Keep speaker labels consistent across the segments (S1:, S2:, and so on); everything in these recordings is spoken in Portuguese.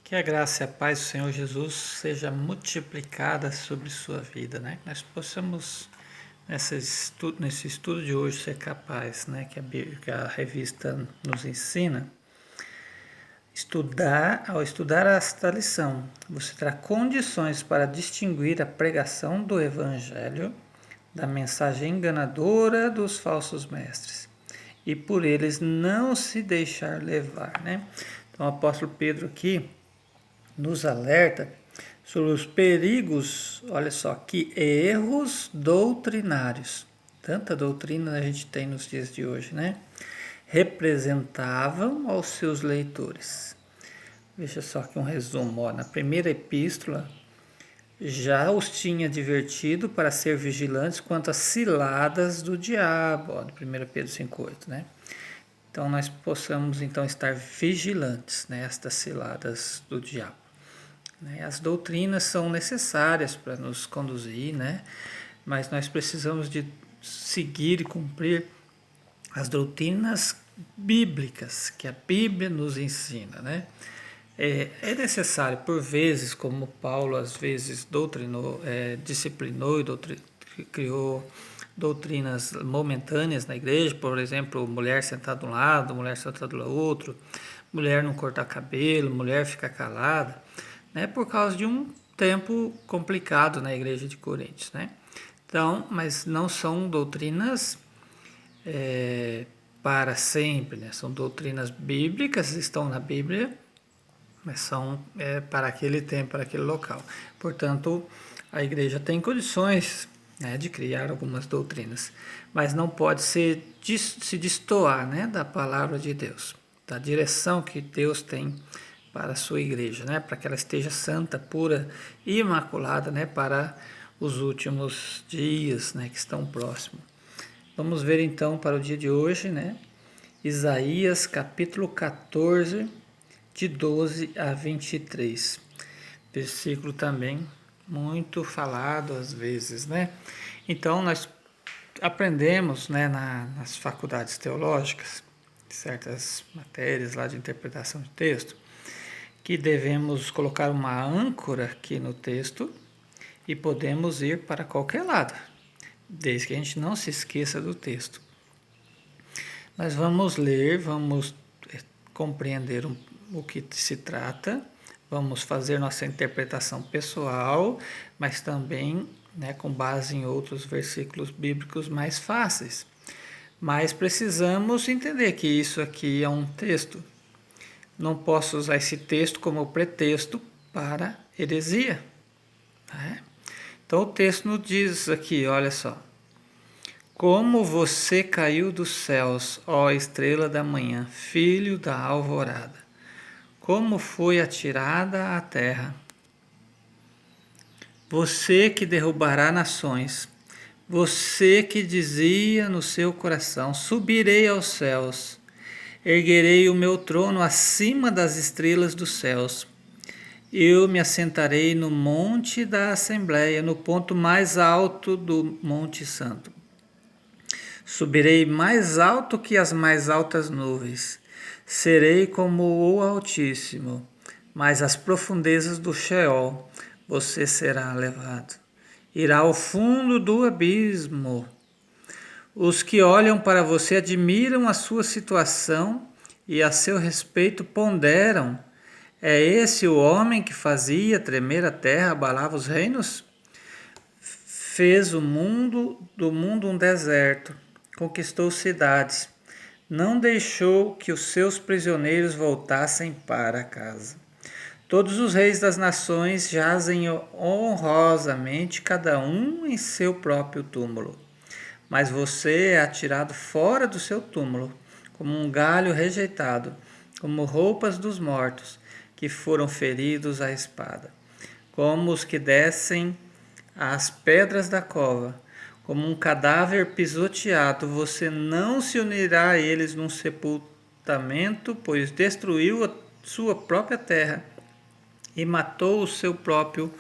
S1: Que a graça e a paz do Senhor Jesus seja multiplicada sobre sua vida, né? Que nós possamos, nesse estudo de hoje, ser capaz, né? Que a revista nos ensina, ao estudar esta lição, você terá condições para distinguir a pregação do Evangelho da mensagem enganadora dos falsos mestres e por eles não se deixar levar, né? Então o apóstolo Pedro aqui nos alerta sobre os perigos, olha só, que erros doutrinários, tanta doutrina a gente tem nos dias de hoje, né? Representavam aos seus leitores. Veja só aqui um resumo, ó, na primeira epístola já os tinha advertido para ser vigilantes quanto às ciladas do diabo, ó, de 1 Pedro 5,8, né? Então nós possamos então estar vigilantes nestas ciladas do diabo. As doutrinas são necessárias para nos conduzir, né? Mas nós precisamos de seguir e cumprir as doutrinas bíblicas que a Bíblia nos ensina, né? É necessário, por vezes, como Paulo às vezes disciplinou e criou doutrinas momentâneas na igreja, por exemplo, mulher sentada de um lado, mulher sentada do outro, mulher não cortar cabelo, mulher ficar calada, né, por causa de um tempo complicado na igreja de Coríntios, né? Então, mas não são doutrinas para sempre, né? São doutrinas bíblicas, estão na Bíblia, mas são para aquele tempo, para aquele local. Portanto, a igreja tem condições, né, de criar algumas doutrinas, mas não pode se destoar, né, da palavra de Deus, da direção que Deus tem para a sua igreja, né, para que ela esteja santa, pura e imaculada, né, para os últimos dias, né, que estão próximos. Vamos ver então para o dia de hoje, né, Isaías capítulo 14, de 12 a 23. Versículo também muito falado às vezes, né? Então nós aprendemos, né, nas faculdades teológicas, certas matérias lá de interpretação de texto, que devemos colocar uma âncora aqui no texto e podemos ir para qualquer lado, desde que a gente não se esqueça do texto. Nós vamos ler, vamos compreender o que se trata, vamos fazer nossa interpretação pessoal, mas também, né, com base em outros versículos bíblicos mais fáceis. Mas precisamos entender que isso aqui é um texto. Não posso usar esse texto como pretexto para heresia, né? Então o texto nos diz aqui, olha só. Como você caiu dos céus, ó estrela da manhã, filho da alvorada. Como foi atirada à terra. Você que derrubará nações, você que dizia no seu coração, subirei aos céus, erguerei o meu trono acima das estrelas dos céus. Eu me assentarei no monte da Assembleia, no ponto mais alto do Monte Santo. Subirei mais alto que as mais altas nuvens. Serei como o Altíssimo, mas às profundezas do Sheol você será levado. Irá ao fundo do abismo. Os que olham para você admiram a sua situação e a seu respeito ponderam. É esse o homem que fazia tremer a terra, abalava os reinos? Fez do mundo um deserto, conquistou cidades, não deixou que os seus prisioneiros voltassem para casa. Todos os reis das nações jazem honrosamente, cada um em seu próprio túmulo. Mas você é atirado fora do seu túmulo, como um galho rejeitado, como roupas dos mortos, que foram feridos à espada, como os que descem às pedras da cova, como um cadáver pisoteado, você não se unirá a eles num sepultamento, pois destruiu a sua própria terra e matou o seu próprio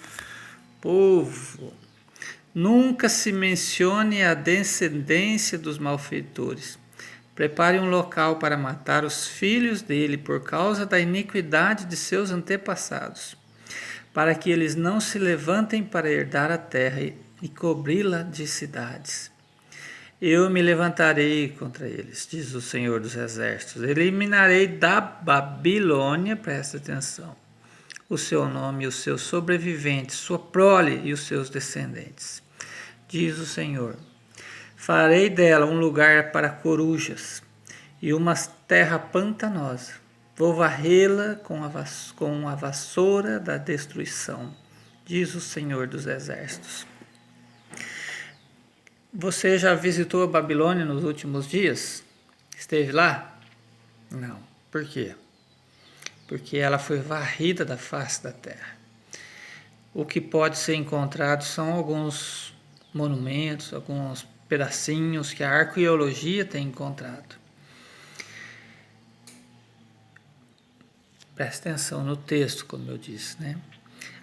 S1: povo. Nunca se mencione a descendência dos malfeitores, Prepare um local para matar os filhos dele por causa da iniquidade de seus antepassados, para que eles não se levantem para herdar a terra e cobri-la de cidades. Eu me levantarei contra eles, diz o Senhor dos Exércitos. Eliminarei da Babilônia, presta atenção, o seu nome e os seus sobreviventes, sua prole e os seus descendentes. Diz o Senhor. Farei dela um lugar para corujas e uma terra pantanosa. Vou varrê-la com a vassoura da destruição, diz o Senhor dos Exércitos. Você já visitou a Babilônia nos últimos dias? Esteve lá? Não. Por quê? Porque ela foi varrida da face da terra. O que pode ser encontrado são alguns monumentos, alguns pedacinhos que a arqueologia tem encontrado. Presta atenção no texto, como eu disse, né?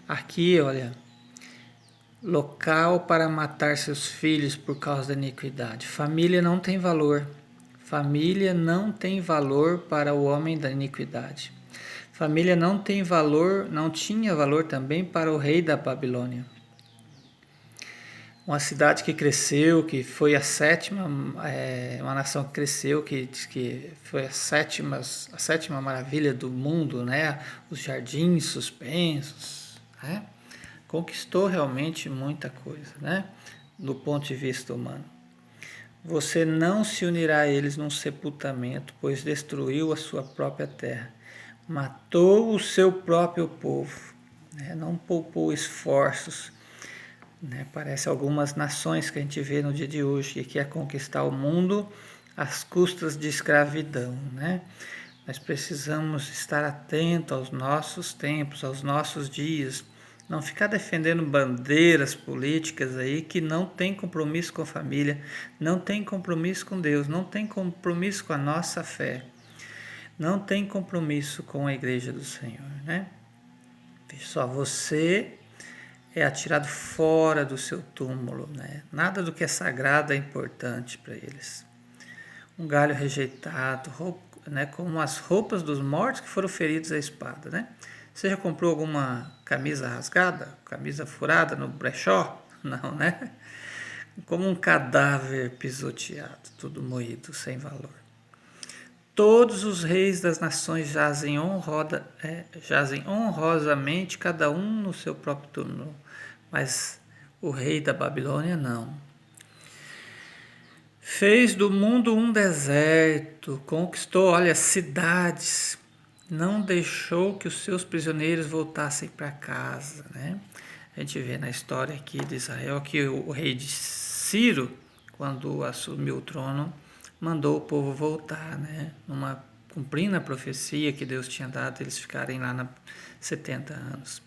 S1: Aqui, olha, local para matar seus filhos por causa da iniquidade. Família não tem valor. Família não tem valor para o homem da iniquidade. Família não tem valor, não tinha valor também para o rei da Babilônia. Uma cidade que cresceu, que foi a sétima, uma nação que cresceu, que foi a sétima maravilha do mundo, né? Os jardins suspensos, né? Conquistou realmente muita coisa, né? Do ponto de vista humano. Você não se unirá a eles num sepultamento, pois destruiu a sua própria terra, matou o seu próprio povo, né? Não poupou esforços. Né? Parece algumas nações que a gente vê no dia de hoje, que quer conquistar o mundo às custas de escravidão. Né? Nós precisamos estar atentos aos nossos tempos, aos nossos dias, não ficar defendendo bandeiras políticas aí que não tem compromisso com a família, não tem compromisso com Deus, não tem compromisso com a nossa fé, não tem compromisso com a igreja do Senhor. Né? Veja só, você é atirado fora do seu túmulo, né? Nada do que é sagrado é importante para eles. Um galho rejeitado, né? Como as roupas dos mortos que foram feridos à espada, né? Você já comprou alguma camisa rasgada, camisa furada no brechó? Não, né? Como um cadáver pisoteado, tudo moído, sem valor. Todos os reis das nações jazem honrosamente, cada um no seu próprio túmulo. Mas o rei da Babilônia não. Fez do mundo um deserto, conquistou, olha, cidades, não deixou que os seus prisioneiros voltassem para casa, né? A gente vê na história aqui de Israel que o rei de Ciro, quando assumiu o trono, mandou o povo voltar, né? Cumprindo a profecia que Deus tinha dado, eles ficarem lá 70 anos.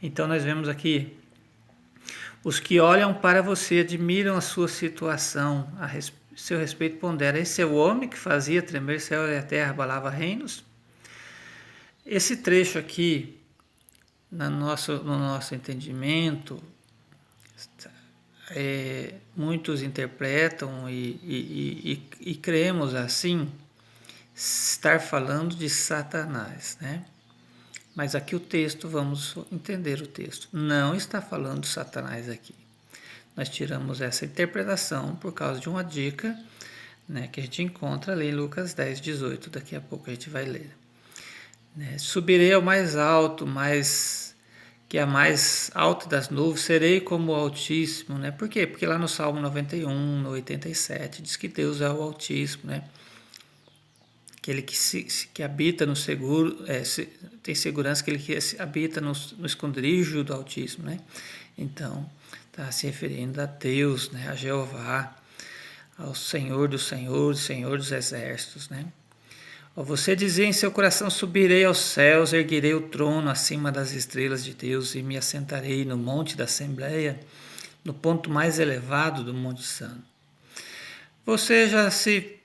S1: Então nós vemos aqui, os que olham para você admiram a sua situação, a seu respeito pondera. Esse é o homem que fazia tremer céu e a terra, abalava reinos? Esse trecho aqui, no nosso entendimento, muitos interpretam e cremos assim, estar falando de Satanás, né? Mas aqui o texto, vamos entender o texto, não está falando de Satanás aqui. Nós tiramos essa interpretação por causa de uma dica, né, que a gente encontra ali em Lucas 10, 18, daqui a pouco a gente vai ler. Né? Subirei ao mais alto, que é a mais alta das nuvens, serei como o Altíssimo. Né? Por quê? Porque lá no Salmo 91, no 87, diz que Deus é o Altíssimo, né? Aquele que habita no seguro, tem segurança, aquele que habita no esconderijo do Altíssimo, né? Então, está se referindo a Deus, né? A Jeová, ao Senhor dos Senhores, Senhor dos Exércitos, né? Você dizia em seu coração, subirei aos céus, erguerei o trono acima das estrelas de Deus e me assentarei no monte da Assembleia, no ponto mais elevado do Monte Santo. Você já se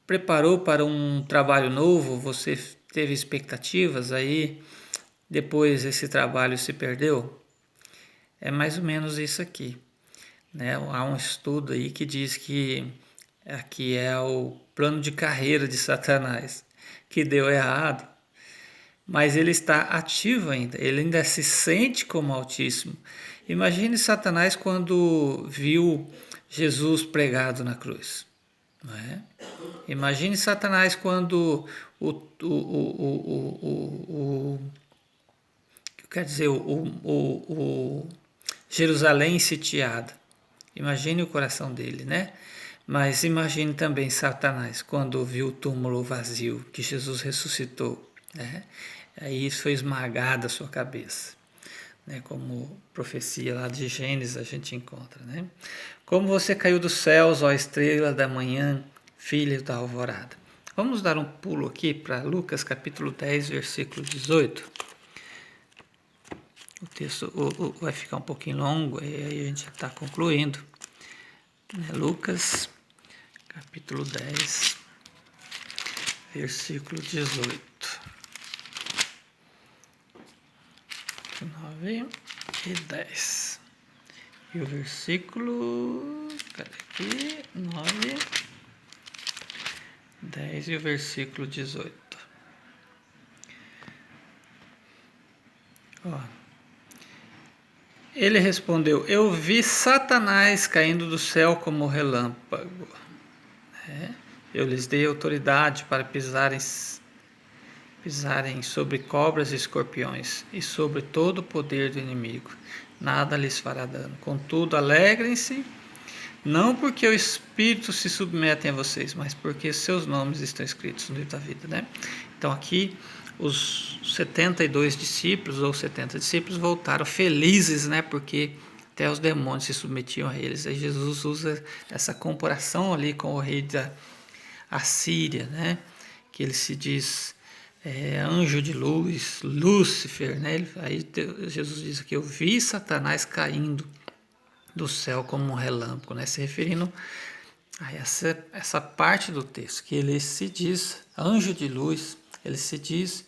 S1: preparou para um trabalho novo? Você teve expectativas aí, depois esse trabalho se perdeu? É mais ou menos isso aqui, né? Há um estudo aí que diz que Aqui é o plano de carreira de Satanás, que deu errado, mas ele está ativo ainda, ele ainda se sente como Altíssimo. Imagine Satanás quando viu Jesus pregado na cruz. Não é? Imagine Satanás quando quer dizer, o Jerusalém sitiada. Imagine o coração dele, né? Mas imagine também Satanás quando viu o túmulo vazio, que Jesus ressuscitou, né? Aí isso foi esmagado a sua cabeça, né? Como profecia lá de Gênesis a gente encontra, né? Como você caiu dos céus, ó estrela da manhã, filha da alvorada. Vamos dar um pulo aqui para Lucas capítulo 10, versículo 18. O texto vai ficar um pouquinho longo, e aí a gente já está concluindo. Lucas, capítulo 10, versículo 18. 9 e 10. E o versículo... Cadê aqui? 9, 10 e o versículo 18. Ó. Ele respondeu: eu vi Satanás caindo do céu como relâmpago. Eu lhes dei autoridade para pisarem sobre cobras e escorpiões e sobre todo o poder do inimigo. Nada lhes fará dano. Contudo, alegrem-se, não porque o Espírito se submete a vocês, mas porque seus nomes estão escritos no livro da vida, né? Então aqui os 72 discípulos ou 70 discípulos voltaram felizes, né? Porque até os demônios se submetiam a eles. Aí Jesus usa essa comparação ali com o rei da Assíria, né? Que ele se diz anjo de luz, Lúcifer, né? Aí Jesus diz que eu vi Satanás caindo do céu como um relâmpago, né? Se referindo a essa parte do texto, que ele se diz anjo de luz, ele se diz,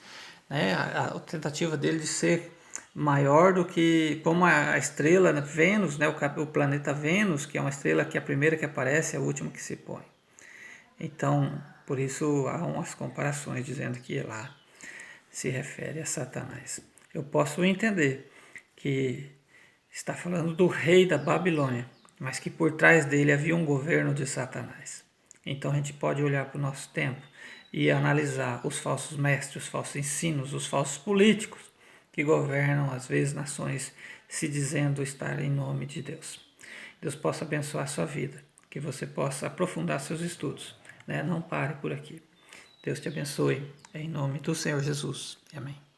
S1: né, a tentativa dele de ser maior do que, como a estrela Vênus, né, o planeta Vênus, que é uma estrela que é a primeira que aparece, é a última que se põe. Então, por isso há umas comparações dizendo que lá se refere a Satanás. Eu posso entender que está falando do rei da Babilônia, mas que por trás dele havia um governo de Satanás. Então a gente pode olhar para o nosso tempo e analisar os falsos mestres, os falsos ensinos, os falsos políticos que governam às vezes nações se dizendo estar em nome de Deus. Deus possa abençoar a sua vida, que você possa aprofundar seus estudos, né? Não pare por aqui. Deus te abençoe, em nome do Senhor Jesus. Amém.